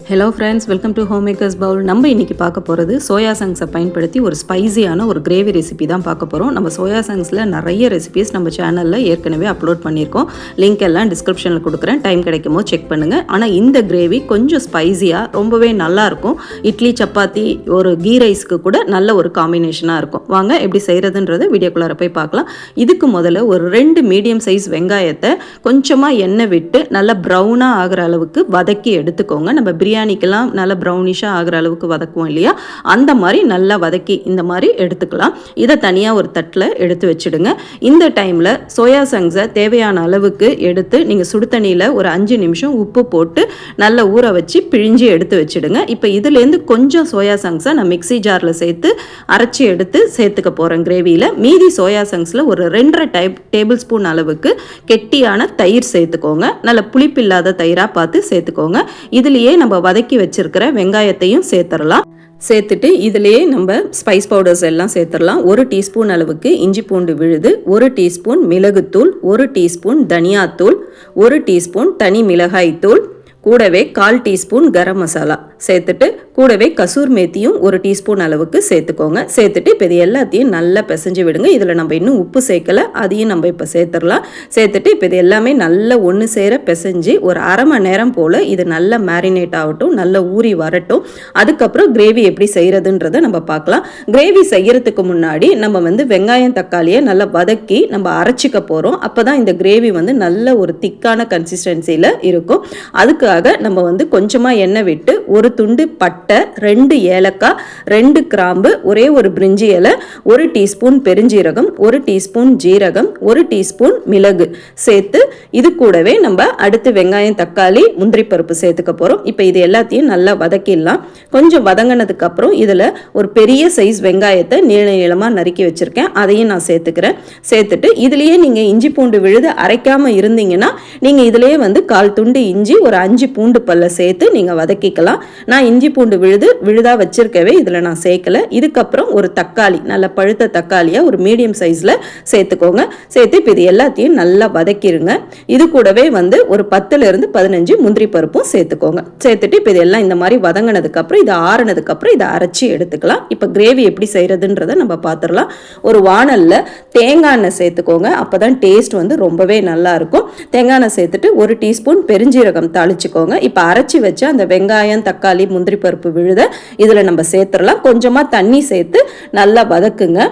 Hello friends, welcome to home makers Pavul. நம்ம இன்றைக்கி பார்க்க போகிறது சோயா சங்ஸை பயன்படுத்தி ஒரு ஸ்பைசியான ஒரு கிரேவி ரெசிபி தான் பார்க்க போகிறோம். நம்ம சோயா சங்ஸில் நிறைய ரெசிபிஸ் நம்ம சேனலில் ஏற்கனவே அப்லோட் பண்ணியிருக்கோம். லிங்க் எல்லாம் டிஸ்கிரிப்ஷனில் கொடுக்குறேன், டைம் கிடைக்கும் போது செக் பண்ணுங்கள். ஆனால் இந்த கிரேவி கொஞ்சம் ஸ்பைசியாக ரொம்பவே நல்லாயிருக்கும். இட்லி, சப்பாத்தி, ஒரு கீ ரைஸ்க்கு கூட நல்ல ஒரு காம்பினேஷனாக இருக்கும். வாங்க எப்படி செய்கிறதுன்றது வீடியோக்குள்ளார போய் பார்க்கலாம். இதுக்கு முதல்ல ஒரு 2 மீடியம் சைஸ் வெங்காயத்தை கொஞ்சமாக எண்ணெய் விட்டு நல்லா ப்ரௌனாக ஆகிற அளவுக்கு வதக்கி எடுத்துக்கோங்க. நம்ம பிரியாணிக்கெல்லாம் நல்லா ப்ரௌனிஷாக ஆகிற அளவுக்கு வதக்குவோம் இல்லையா, அந்த மாதிரி நல்லா வதக்கி இந்த மாதிரி எடுத்துக்கலாம். இதை தனியாக ஒரு தட்டில் எடுத்து வச்சுடுங்க. இந்த டைமில் சோயா சங்ஸை தேவையான அளவுக்கு எடுத்து நீங்கள் சுடு தண்ணியில் ஒரு 5 நிமிஷம் உப்பு போட்டு நல்லா ஊற வச்சு பிழிஞ்சு எடுத்து வச்சுடுங்க. இப்போ இதுலேருந்து கொஞ்சம் சோயா சங்ஸை நான் மிக்சி ஜாரில் சேர்த்து அரைச்சி எடுத்து சேர்த்துக்க போகிறேன் கிரேவியில். மீதி சோயா சங்ஸில் ஒரு 2.5 டேபிள் ஸ்பூன் அளவுக்கு கெட்டியான தயிர் சேர்த்துக்கோங்க. நல்ல புளிப்பு இல்லாத தயிராக பார்த்து சேர்த்துக்கோங்க. இதுலேயே நம்ம வதக்கி வச்சிருக்கிற வெங்காயத்தையும் சேர்த்துடலாம். சேர்த்துட்டு இதிலேயே நம்ம ஸ்பைஸ் பவுடர்ஸ் எல்லாம் சேர்த்துடலாம். 1 டீஸ்பூன் அளவுக்கு இஞ்சி பூண்டு விழுது, 1 டீஸ்பூன் மிளகுத்தூள், 1 டீஸ்பூன் தனியாத்தூள், 1 டீஸ்பூன் தனி மிளகாய் தூள், கூடவே 1/4 டீஸ்பூன் கரம் மசாலா சேர்த்துட்டு கூடவே கசூர் மேத்தியும் 1 டீஸ்பூன் அளவுக்கு சேர்த்துக்கோங்க. சேர்த்துட்டு இப்போ இது எல்லாத்தையும் நல்லா பிசைஞ்சு விடுங்க. இதில் நம்ம இன்னும் உப்பு சேர்க்கலை, அதையும் நம்ம இப்போ சேர்த்துடலாம். சேர்த்துட்டு இப்போ இது எல்லாமே நல்லா ஒன்று சேர பிசைஞ்சு ஒரு அரை மணி நேரம் போல் இது நல்லா மேரினேட் ஆகட்டும், நல்லா ஊறி வரட்டும். அதுக்கப்புறம் கிரேவி எப்படி செய்கிறதுன்றதை நம்ம பார்க்கலாம். கிரேவி செய்கிறதுக்கு முன்னாடி நம்ம வெங்காயம் தக்காளியை நல்லா வதக்கி நம்ம அரைச்சிக்க போகிறோம். அப்போ தான் இந்த கிரேவி நல்ல ஒரு திக்கான கன்சிஸ்டன்சியில் இருக்கும். அதுக்காக நம்ம கொஞ்சமாக எண்ணெய் விட்டு ஒரு துண்டு பட்டை, 2 ஏலக்காய், 2 கிராம்பு, ஒரே ஒரு பிரிஞ்சி இலை, 1 டீஸ்பூன் பெருஞ்சீரகம், 1 டீஸ்பூன் ஜீரகம், 1 டீஸ்பூன் மிளகு சேர்த்து இது கூடவே நம்ம அடுத்து வெங்காயம், தக்காளி, முந்திரி பருப்பு சேர்த்துக்க போகிறோம். இப்போ இது எல்லாத்தையும் நல்லா வதக்கிடலாம். கொஞ்சம் வதங்கினதுக்கு அப்புறம் இதில் ஒரு பெரிய சைஸ் வெங்காயத்தை நீள நீளமாக நறுக்கி வச்சுருக்கேன், அதையும் நான் சேர்த்துக்கிறேன். சேர்த்துட்டு இதுலேயே நீங்கள் இஞ்சி பூண்டு விழுது அரைக்காமல் இருந்தீங்கன்னா நீங்கள் இதுலேயே 1/4 துண்டு இஞ்சி, ஒரு 5 பூண்டு பல்ல சேர்த்து நீங்கள் வதக்கிக்கலாம். நான் இஞ்சி பூண்டு விழுதா வச்சிருக்கவே இதில் நான் சேர்க்கல. இதுக்கப்புறம் ஒரு தக்காளி, நல்ல பழுத்த தக்காளியை ஒரு மீடியம் சைஸில் சேர்த்துக்கோங்க. சேர்த்து இப்போ இது எல்லாத்தையும் நல்லா வதக்கிடுங்க. இது கூடவே ஒரு 10லிருந்து 15 முந்திரி பருப்பும் சேர்த்துக்கோங்க. சேர்த்துட்டு இப்போ இதெல்லாம் இந்த மாதிரி வதங்கினதுக்கப்புறம் இது ஆறுனதுக்கப்புறம் இதை அரைச்சி எடுத்துக்கலாம். இப்போ கிரேவி எப்படி செய்கிறதுன்றதை நம்ம பார்த்துடலாம். ஒரு வானலில் தேங்காய் எண்ணெய் சேர்த்துக்கோங்க. அப்போ தான் டேஸ்ட் ரொம்பவே நல்லா இருக்கும். தேங்காய் எண்ணெய் சேர்த்துட்டு 1 டீஸ்பூன் பெருஞ்சீரகம் தாளிச்சுக்கோங்க. இப்போ அரைச்சி வச்ச அந்த வெங்காயம், தக்காளி, முந்திரி பருப்பு விழுத இதில் நம்ம சேர்த்துடலாம். கொஞ்சமாக தண்ணி சேர்த்து நல்லா வதக்குங்க.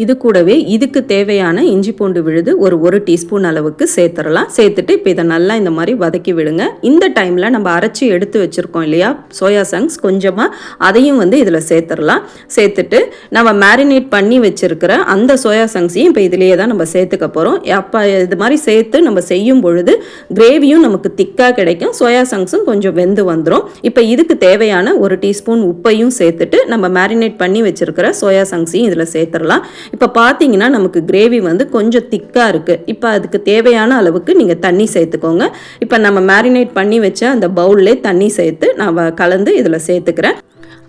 இது கூடவே இதுக்கு தேவையான இஞ்சி பூண்டு விழுது ஒரு 1 டீஸ்பூன் அளவுக்கு சேர்த்துடலாம். சேர்த்துட்டு இப்போ இதை நல்லா இந்த மாதிரி வதக்கி விடுங்க. இந்த டைமில் நம்ம அரைச்சி எடுத்து வச்சுருக்கோம் இல்லையா சோயா சங்ஸ், கொஞ்சமாக அதையும் இதில் சேர்த்துடலாம். சேர்த்துட்டு நம்ம மேரினேட் பண்ணி வச்சுருக்கிற அந்த சோயா சங்ஸையும் இப்போ இதிலேயே தான் நம்ம சேர்த்துக்க போகிறோம். அப்போ இது மாதிரி சேர்த்து நம்ம செய்யும் பொழுது கிரேவியும் நமக்கு திக்காக கிடைக்கும், சோயா சங்ஸும் கொஞ்சம் வெந்து வந்துடும். இப்போ இதுக்கு தேவையான 1 டீஸ்பூன் உப்பையும் சேர்த்துட்டு நம்ம மேரினேட் பண்ணி வச்சுருக்கிற சோயா சங்ஸையும் இதில் சேர்த்துடலாம். இப்போ பார்த்தீங்கன்னா நமக்கு கிரேவி கொஞ்சம் திக்காக இருக்குது. இப்போ அதுக்கு தேவையான அளவுக்கு நீங்கள் தண்ணி சேர்த்துக்கோங்க. இப்போ நம்ம மேரினேட் பண்ணி வச்ச அந்த பவுல்லே தண்ணி சேர்த்து நான் கலந்து இதில் சேர்த்துக்கிறேன்.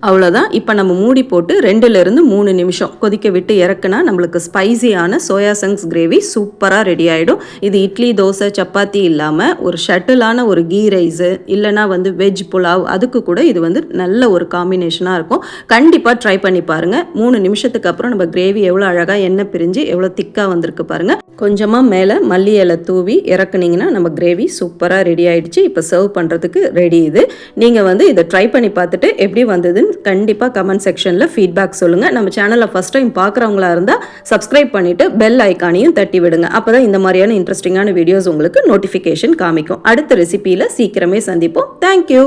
அவ்வளோதான். இப்போ நம்ம மூடி போட்டு 2லிருந்து 3 நிமிஷம் கொதிக்க விட்டு இறக்குனா நம்மளுக்கு ஸ்பைசியான சோயா சங்ஸ் கிரேவி சூப்பராக ரெடி ஆகிடும். இது இட்லி, தோசை, சப்பாத்தி இல்லாமல் ஒரு ஷட்டிலான ஒரு கீ ரைஸு இல்லைனா வெஜ் புலாவ், அதுக்கு கூட இது நல்ல ஒரு காம்பினேஷனாக இருக்கும். கண்டிப்பாக ட்ரை பண்ணி பாருங்கள். 3 நிமிஷத்துக்கு அப்புறம் நம்ம கிரேவி எவ்வளோ அழகாக எண்ணெய் பிரிஞ்சு எவ்வளோ திக்காக வந்திருக்கு பாருங்கள். கொஞ்சமாக மேலே மல்லி இலை தூவி இறக்குனீங்கன்னா நம்ம கிரேவி சூப்பராக ரெடி ஆகிடுச்சு. இப்போ சர்வ் பண்ணுறதுக்கு ரெடி. இது நீங்கள் இதை ட்ரை பண்ணி பார்த்துட்டு எப்படி வந்ததுன்னு கண்டிப்பாக கமெண்ட் செக்ஷனில் ஃபீட்பேக் சொல்லுங்கள். நம்ம சேனலை ஃபஸ்ட் டைம் பார்க்குறவங்களா இருந்தால் சப்ஸ்கிரைப் பண்ணிவிட்டு பெல் ஐக்கானையும் தட்டி விடுங்க. அப்போ தான் இந்த மாதிரியான இன்ட்ரெஸ்டிங்கான வீடியோஸ் உங்களுக்கு நோட்டிஃபிகேஷன் காமிக்கும். அடுத்த ரெசிபியில் சீக்கிரமே சந்திப்போம். தேங்க்யூ.